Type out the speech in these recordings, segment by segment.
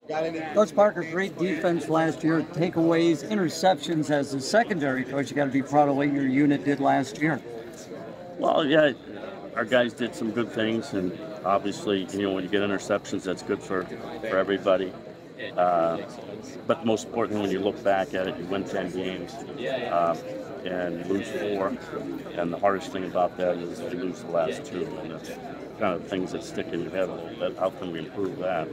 Coach Parker, great defense last year. Takeaways, interceptions as a secondary coach. You got to be proud of what your unit did last year. Well, yeah, our guys did some good things, and obviously, when you get interceptions, that's good for everybody. But the most important thing, when you look back at it, you win 10 games and you lose 4. And the hardest thing about that is you lose the last 2. And that's kind of things that stick in your head a little bit. How can we improve that?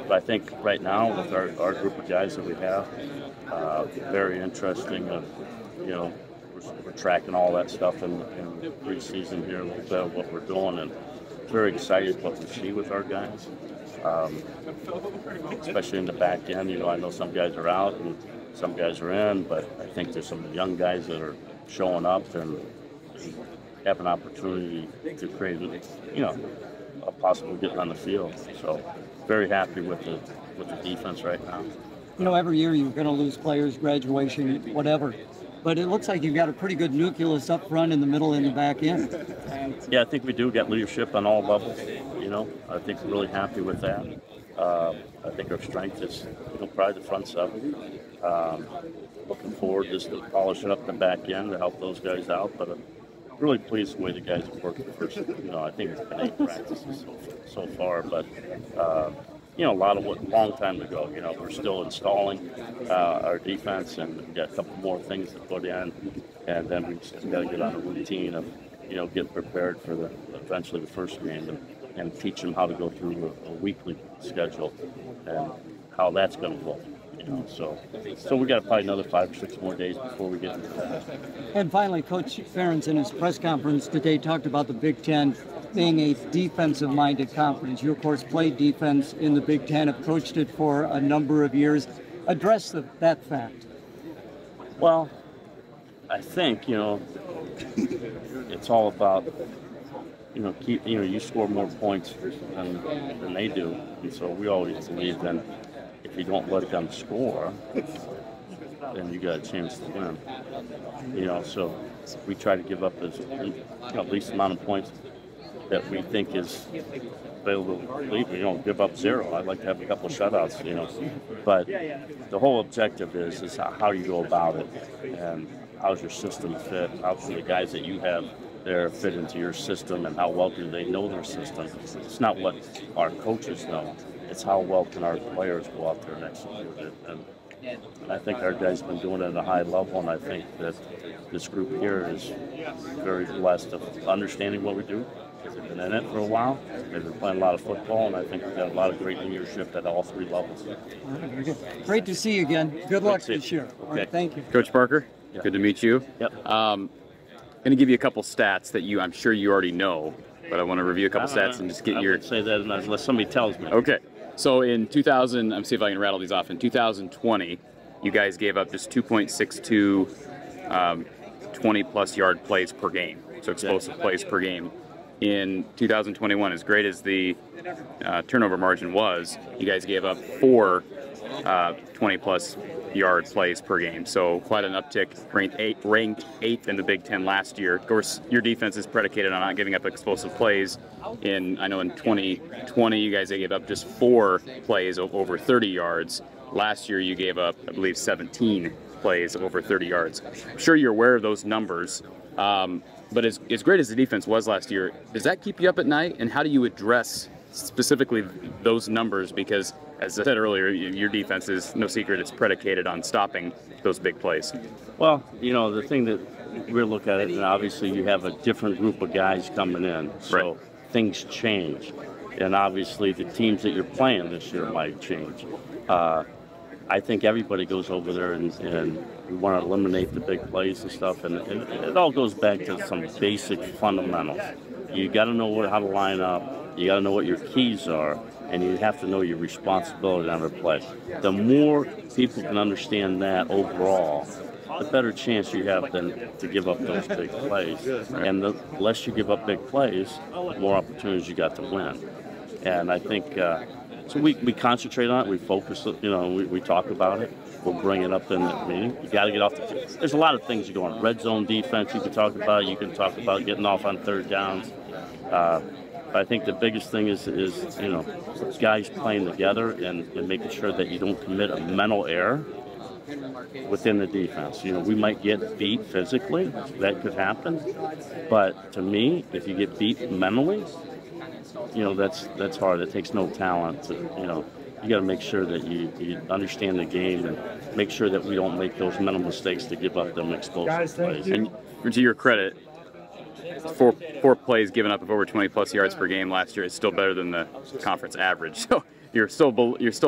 But I think right now, with our group of guys that we have, very interesting. We're tracking all that stuff in preseason here, a little bit of what we're doing, and very excited what we see with our guys. Especially in the back end. I know some guys are out and some guys are in, but I think there's some young guys that are showing up and have an opportunity to create, a possible getting on the field. So very happy with the defense right now. Every year you're going to lose players, graduation, whatever. But it looks like you've got a pretty good nucleus up front, in the middle, and the back end. Yeah, I think we do get leadership on all levels. I think we're really happy with that. I think our strength is, probably the front 7. Looking forward just to polishing up the back end to help those guys out. But I'm really pleased with the way the guys have worked the first. I think it's been 8 practices so far, but. A lot of long time ago. We're still installing our defense, and we've got a couple more things to put in, and then we just got to get on a routine of, get prepared for eventually the first game, and teach them how to go through a weekly schedule and how that's going to look. So we got probably another 5 or 6 more days before we get into that. And finally, Coach Ferentz in his press conference today talked about the Big Ten being a defensive-minded conference. You, of course, played defense in the Big Ten, have coached it for a number of years. Address that fact. Well, I think, it's all about, you score more points than they do. And so we always believe that if you don't let them score, then you got a chance to win. So we try to give up at least amount of points that we think is available to leave. We don't give up 0. I'd like to have a couple of shutouts, But the whole objective is how you go about it, and how's your system fit, how's the guys that you have there fit into your system, and how well do they know their system. It's not what our coaches know. It's how well can our players go out there and execute it. And I think our guys have been doing it at a high level, and I think that this group here is very blessed of understanding what we do. They've been in it for a while. They've been playing a lot of football, and I think we've got a lot of great leadership at all 3 levels. Great to see you again. Good luck this year. Okay. All right, thank you. Coach Parker, Good to meet you. Yep. Going to give you a couple stats that I'm sure you already know, but I want to review a couple stats and just get your... I would say that unless somebody tells me. Okay. So in 2000, I'm see if I can rattle these off. In 2020, you guys gave up just 2.62 20-plus yard plays per game, so explosive plays per game. In 2021, as great as the turnover margin was, you guys gave up 4 20-plus yard plays per game, so quite an uptick. Ranked 8th in the Big Ten last year. Of course, your defense is predicated on not giving up explosive plays. I know in 2020, you guys gave up just 4 plays over 30 yards. Last year, you gave up, I believe, 17 plays of over 30 yards. I'm sure you're aware of those numbers. But as great as the defense was last year, does that keep you up at night? And how do you address specifically those numbers? Because, as I said earlier, your defense is, no secret, it's predicated on stopping those big plays. Well, the thing that we look at it, and obviously you have a different group of guys coming in, so right. Things change. And obviously the teams that you're playing this year might change. I think everybody goes over there and we want to eliminate the big plays and stuff, and it all goes back to some basic fundamentals. You got to know how to line up, you got to know what your keys are, and you have to know your responsibility on every play. The more people can understand that overall, the better chance you have then to give up those big plays. And the less you give up big plays, the more opportunities you got to win. And I think so we concentrate on it, we focus, we talk about it, we'll bring it up in the meeting. You got to get off there's a lot of things you go on. Red zone defense you can talk about getting off on 3rd downs. I think the biggest thing is guys playing together and making sure that you don't commit a mental error within the defense. We might get beat physically, that could happen, but to me, if you get beat mentally, that's hard. It takes no talent. You got to make sure that you understand the game and make sure that we don't make those mental mistakes to give up them explosive plays. And to your credit, four plays given up of over 20+ yards per game last year is still better than the conference average. So you're still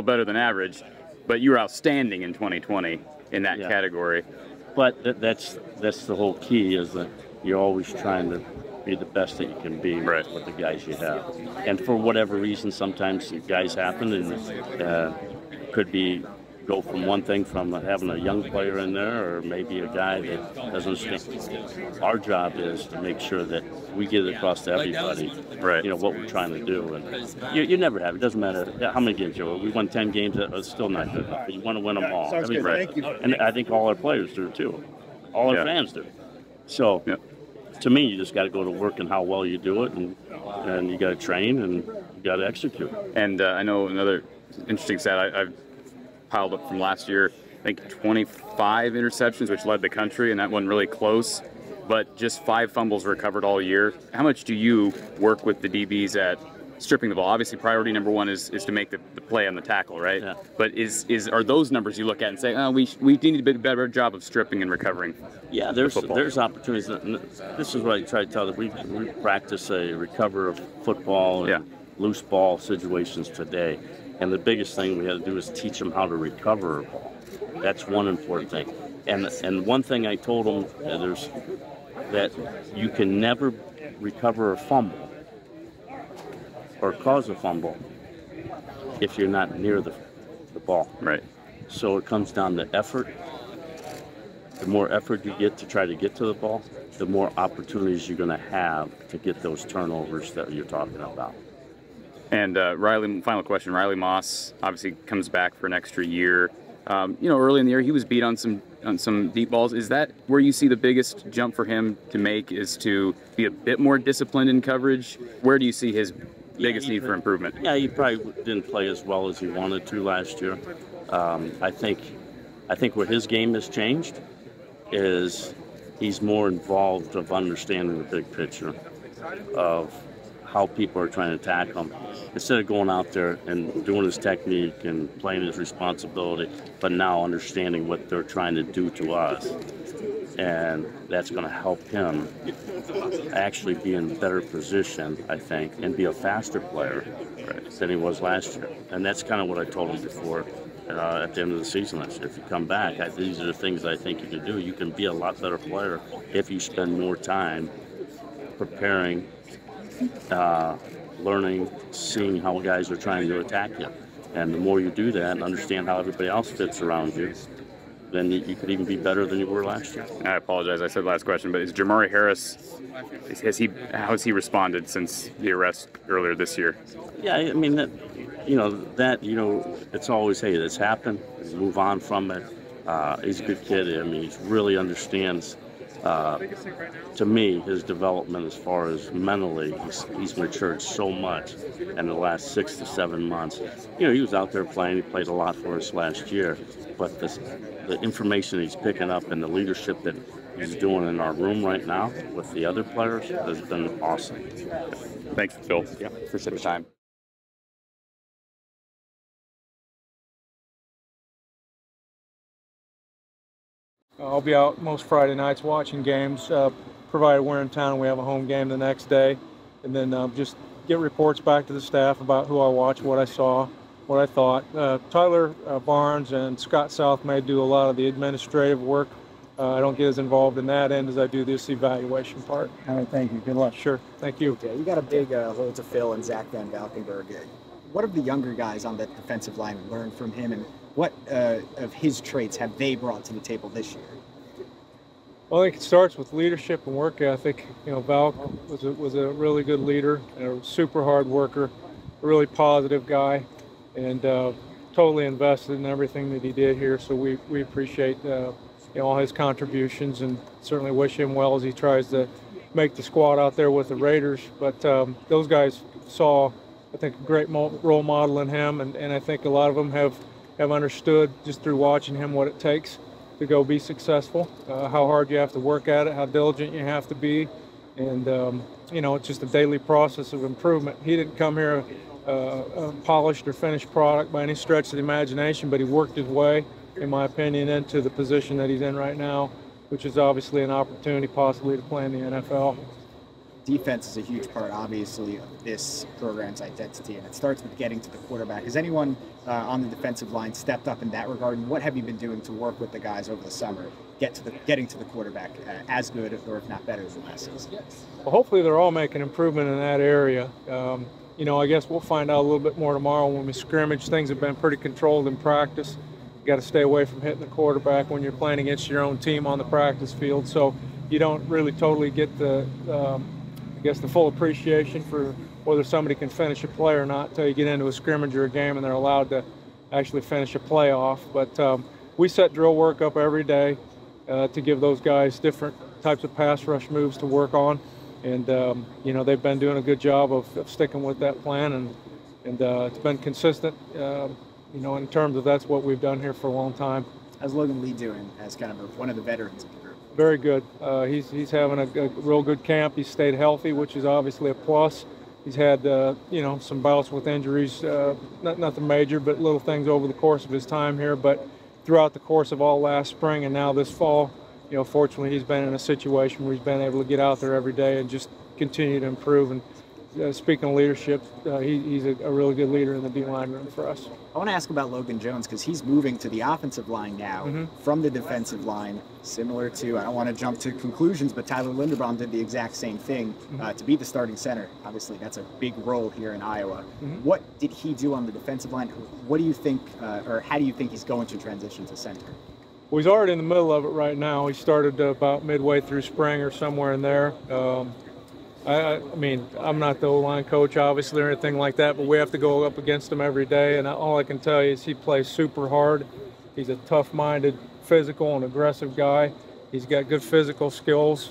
better than average, but you were outstanding in 2020 in that category. But that's the whole key, is that you're always trying to be the best that you can be with the guys you have. And for whatever reason, sometimes guys happen, and could be go from one thing, from having a young player in there, or maybe a guy that doesn't understand. Our job is to make sure that we get it across to everybody, what we're trying to do. And you never have. It doesn't matter how many games you win. We won 10 games. It's still not good enough. But you want to win them all. Thank you. And I think all our players do too. All our fans do. So. To me, you just got to go to work and how well you do it, and you got to train and you got to execute. And I know another interesting stat I've piled up from last year. I think 25 interceptions, which led the country, and that wasn't really close. But just 5 fumbles recovered all year. How much do you work with the DBs at stripping the ball? Obviously, priority number one is to make the play on the tackle, right? Yeah. But are those numbers you look at and say, oh, we need to do a better job of stripping and recovering? Yeah, there's opportunities. This is what I try to tell them. We practice a recover of football and loose ball situations today. And the biggest thing we had to do is teach them how to recover a ball. That's one important thing. And one thing I told them that you can never recover a fumble or cause a fumble if you're not near the ball. Right. So it comes down to effort. The more effort you get to try to get to the ball, the more opportunities you're going to have to get those turnovers that you're talking about. And Riley, final question. Riley Moss obviously comes back for an extra year. Early in the year he was beat on some deep balls. Is that where you see the biggest jump for him to make, is to be a bit more disciplined in coverage? Where do you see his biggest need for improvement? Yeah, he probably didn't play as well as he wanted to last year. I think where his game has changed is he's more involved of understanding the big picture of how people are trying to attack him, instead of going out there and doing his technique and playing his responsibility, but now understanding what they're trying to do to us. And that's going to help him actually be in a better position, I think, and be a faster player than he was last year. And that's kind of what I told him before at the end of the season last year. If you come back, these are the things I think you can do. You can be a lot better player if you spend more time preparing, learning, seeing how guys are trying to attack you. And the more you do that and understand how everybody else fits around you, then you could even be better than you were last year. I apologize, I said last question, but is Jamari Harris, how has he responded since the arrest earlier this year? Yeah, I mean, it's always, hey, this happened, move on from it. He's a good kid. I mean, he really understands, to me, his development as far as mentally. He's matured so much in the last 6 to 7 months. He was out there playing. He played a lot for us last year. But the information he's picking up and the leadership that he's doing in our room right now with the other players has been awesome. Thanks, Phil. Yeah, appreciate the time. I'll be out most Friday nights watching games, provided we're in town and we have a home game the next day, and then just get reports back to the staff about who I watched, what I saw, what I thought. Tyler Barnes and Scott South may do a lot of the administrative work. I don't get as involved in that end as I do this evaluation part. All right, thank you. Good luck. Sure, thank you. Yeah, you got a big hole to fill in Zach Van Valkenburg. What have the younger guys on that defensive line learned from him, and what of his traits have they brought to the table this year? Well, I think it starts with leadership and work ethic. Val was a really good leader, and a super hard worker, a really positive guy, and totally invested in everything that he did here. So we appreciate all his contributions, and certainly wish him well as he tries to make the squad out there with the Raiders. But those guys saw, I think, a great role model in him, and I think a lot of them have understood just through watching him what it takes to go be successful, how hard you have to work at it, how diligent you have to be, and you know, it's just a daily process of improvement. He didn't come here a polished or finished product by any stretch of the imagination, but he worked his way, in my opinion, into the position that he's in right now, which is obviously an opportunity possibly to play in the NFL. Defense is a huge part, obviously, of this program's identity, and it starts with getting to the quarterback. Has anyone on the defensive line stepped up in that regard, and what have you been doing to work with the guys over the summer, getting to the quarterback as good or if not better than last season? Well, hopefully they're all making improvement in that area. You know, I guess we'll find out a little bit more tomorrow when we scrimmage. Things have been pretty controlled in practice. You got to stay away from hitting the quarterback when you're playing against your own team on the practice field, so you don't really totally get the I guess the full appreciation for whether somebody can finish a play or not until you get into a scrimmage or a game and they're allowed to actually finish a play off. But we set drill work up every day to give those guys different types of pass rush moves to work on. And, you know, they've been doing a good job of sticking with that plan, and it's been consistent, you know, in terms of that's what we've done here for a long time. How's Logan Lee doing as kind of one of the veterans of the group? Very good. He's having a real good camp. He's stayed healthy, which is obviously a plus. He's had, you know, some bouts with injuries, nothing major, but little things over the course of his time here. But throughout the course of all last spring and now this fall, you know, fortunately he's been in a situation where he's been able to get out there every day and just continue to improve. And speaking of leadership, he's a really good leader in the D-line room for us. I want to ask about Logan Jones because he's moving to the offensive line now from the defensive line, similar to, I don't want to jump to conclusions, but Tyler Linderbaum did the exact same thing to be the starting center. Obviously, that's a big role here in Iowa. What did he do on the defensive line? What do you think, or how do you think he's going to transition to center? Well, he's already in the middle of it right now. He started about midway through spring or somewhere in there. I mean, I'm not the O-line coach, obviously, or anything like that, but we have to go up against him every day, and all I can tell you is he plays super hard. He's a tough-minded, physical, and aggressive guy. He's got good physical skills.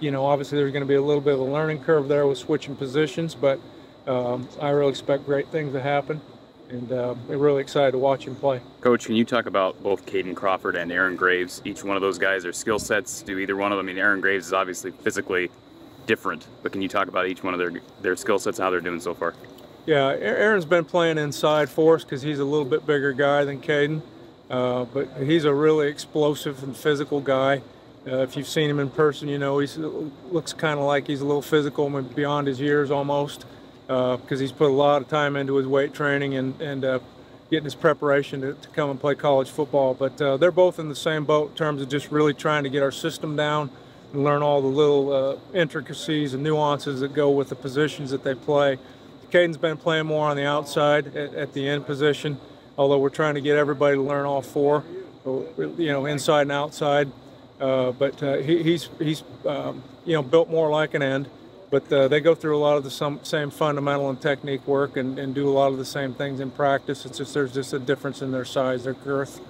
You know, obviously there's going to be a little bit of a learning curve there with switching positions, but I really expect great things to happen, and we're really excited to watch him play. Coach, can you talk about both Caden Crawford and Aaron Graves? Each one of those guys, their skill sets, do either one of them? I mean, Aaron Graves is obviously physically different, but can you talk about each one of their skill sets and how they're doing so far? Yeah, Aaron's been playing inside for us because he's a little bit bigger guy than Caden, but he's a really explosive and physical guy. If you've seen him in person, you know he looks kind of like he's a little physical beyond his years almost, because he's put a lot of time into his weight training and getting his preparation to come and play college football. But they're both in the same boat in terms of just really trying to get our system down and learn all the little intricacies and nuances that go with the positions that they play. Caden's been playing more on the outside at the end position, although we're trying to get everybody to learn all four, you know, inside and outside. But he's you know, built more like an end. But they go through a lot of the same fundamental and technique work and do a lot of the same things in practice. It's just there's just a difference in their size, their girth.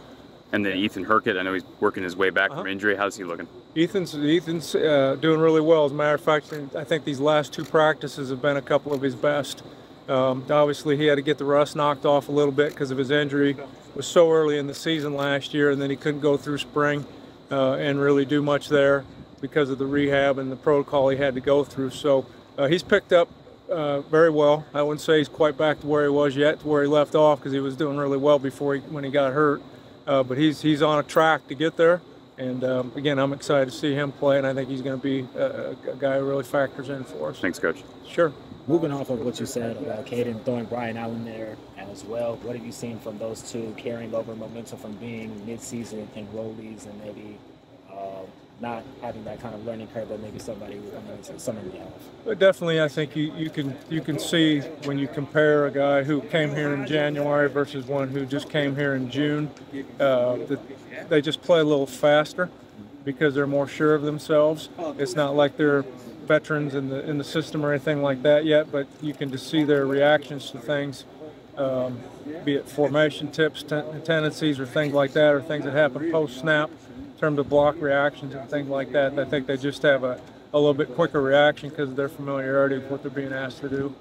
And then Ethan Herket, I know he's working his way back from injury. How's he looking? Ethan's doing really well. As a matter of fact, I think these last two practices have been a couple of his best. Obviously, he had to get the rust knocked off a little bit because of his injury. It was so early in the season last year, and then he couldn't go through spring and really do much there because of the rehab and the protocol he had to go through. So he's picked up very well. I wouldn't say he's quite back to where he was yet, to where he left off, because he was doing really well before when he got hurt. But he's on a track to get there. And again, I'm excited to see him play, and I think he's going to be a guy who really factors in for us. Thanks, Coach. Sure. Moving off of what you said about Caden throwing Brian Allen there as well, what have you seen from those two carrying over momentum from being mid-season enrollees and maybe not having that kind of learning curve that maybe some of them have? But definitely, I think you can see when you compare a guy who came here in January versus one who just came here in June, that they just play a little faster because they're more sure of themselves. It's not like they're veterans in the system or anything like that yet, but you can just see their reactions to things, be it formation tips, tendencies, or things like that, or things that happen post-snap in terms of block reactions and things like that. And I think they just have a a little bit quicker reaction because of their familiarity with what they're being asked to do.